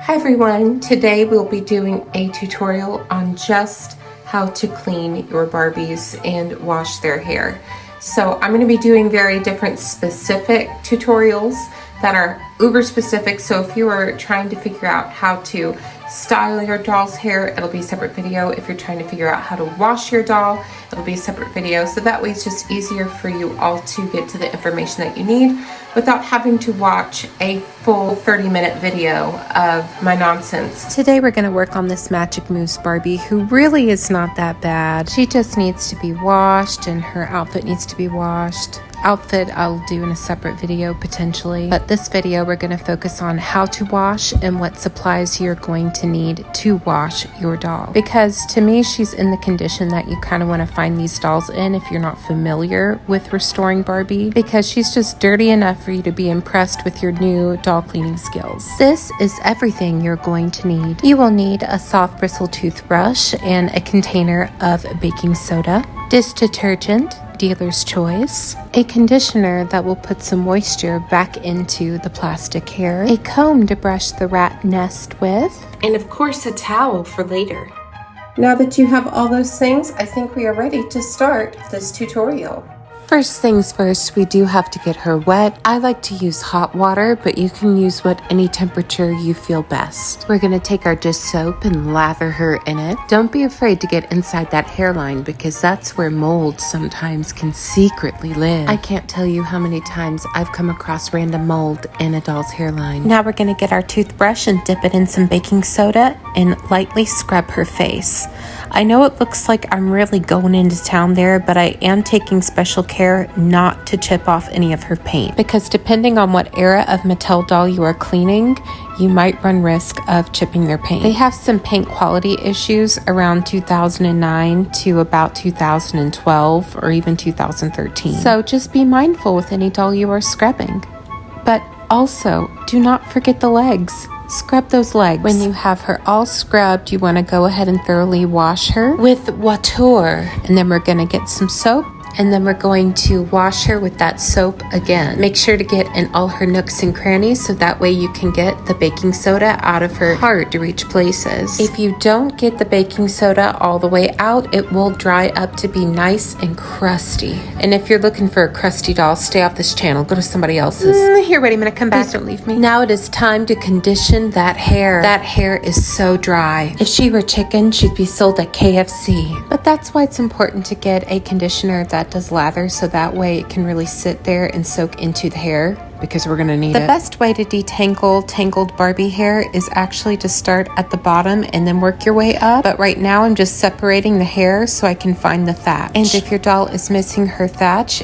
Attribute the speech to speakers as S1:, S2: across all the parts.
S1: Hi everyone, today we'll be doing a tutorial on just how to clean your Barbies and wash their hair. So I'm going to be doing very different specific tutorials that are uber specific. So if you are trying to figure out how to style your doll's hair, it'll be a separate video. If you're trying to figure out how to wash your doll, it'll be a separate video. So that way it's just easier for you all to get to the information that you need without having to watch a full 30-minute video of my nonsense. Today we're going to work on this Magic Moves Barbie, who really is not that bad. She just needs to be washed and her outfit needs to be washed. Outfit I'll do in a separate video potentially, but this video we're going to focus on how to wash and what supplies you're going to need to wash your doll, because to me she's in the condition that you kind of want to find these dolls in if you're not familiar with restoring Barbie, because she's just dirty enough for you to be impressed with your new doll cleaning skills. This is everything you're going to need. You will need a soft bristle toothbrush and a container of baking soda, dish detergent, dealer's choice, a conditioner that will put some moisture back into the plastic hair, a comb to brush the rat nest with, and of course a towel for later. Now that you have all those things, I think we are ready to start this tutorial. First things first, we do have to get her wet. I like to use hot water, but you can use any temperature you feel best. We're gonna take our dish soap and lather her in it. Don't be afraid to get inside that hairline, because that's where mold sometimes can secretly live. I can't tell you how many times I've come across random mold in a doll's hairline. Now we're gonna get our toothbrush and dip it in some baking soda and lightly scrub her face. I know it looks like I'm really going into town there, but I am taking special care not to chip off any of her paint, because depending on what era of Mattel doll you are cleaning, you might run risk of chipping their paint. They have some paint quality issues around 2009 to about 2012 or even 2013. So just be mindful with any doll you are scrubbing. But also, do not forget the legs. Scrub those legs. When you have her all scrubbed, you want to go ahead and thoroughly wash her with water. And then we're going to get some soap, and then we're going to wash her with that soap again. Make sure to get in all her nooks and crannies, so that way you can get the baking soda out of her hard to reach places. If you don't get the baking soda all the way out, it will dry up to be nice and crusty. And if you're looking for a crusty doll, stay off this channel. Go to somebody else's. Here, wait a minute. Come back. Please don't leave me. Now it is time to condition that hair. That hair is so dry. If she were chicken, she'd be sold at KFC. But that's why it's important to get a conditioner that does lather, so that way it can really sit there and soak into the hair, because we're going to need it. The best way to detangle tangled Barbie hair is actually to start at the bottom and then work your way up. But right now I'm just separating the hair so I can find the thatch. And if your doll is missing her thatch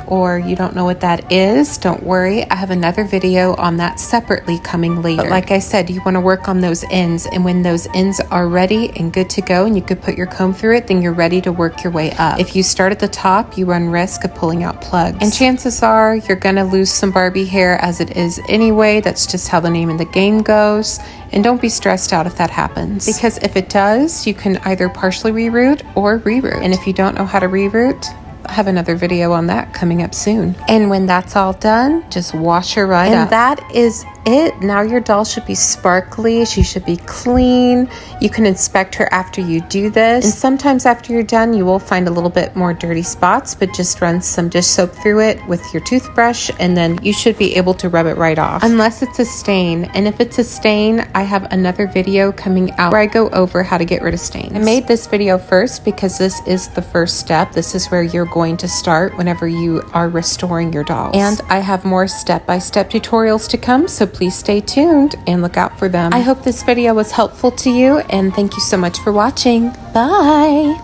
S1: or you don't know what that is, don't worry. I have another video on that separately coming later. But like I said, you want to work on those ends, and when those ends are ready and good to go and you could put your comb through it, then you're ready to work your way up. If you start at the top, you run risk of pulling out plugs. And chances are you're going to lose some Barbie hair as it is anyway. That's just how the name of the game goes. And don't be stressed out if that happens, because if it does, you can either partially reroot or reroot. And if you don't know how to reroot, I have another video on that coming up soon. And when that's all done, just wash her right up. And that is it. Now your doll should be sparkly. She should be clean. You can inspect her after you do this. And sometimes after you're done, you will find a little bit more dirty spots, but just run some dish soap through it with your toothbrush, and then you should be able to rub it right off. Unless it's a stain. And if it's a stain, I have another video coming out where I go over how to get rid of stains. I made this video first because this is the first step. This is where you're going to start whenever you are restoring your dolls. And I have more step-by-step tutorials to come, so please stay tuned and look out for them. I hope this video was helpful to you, and thank you so much for watching. Bye!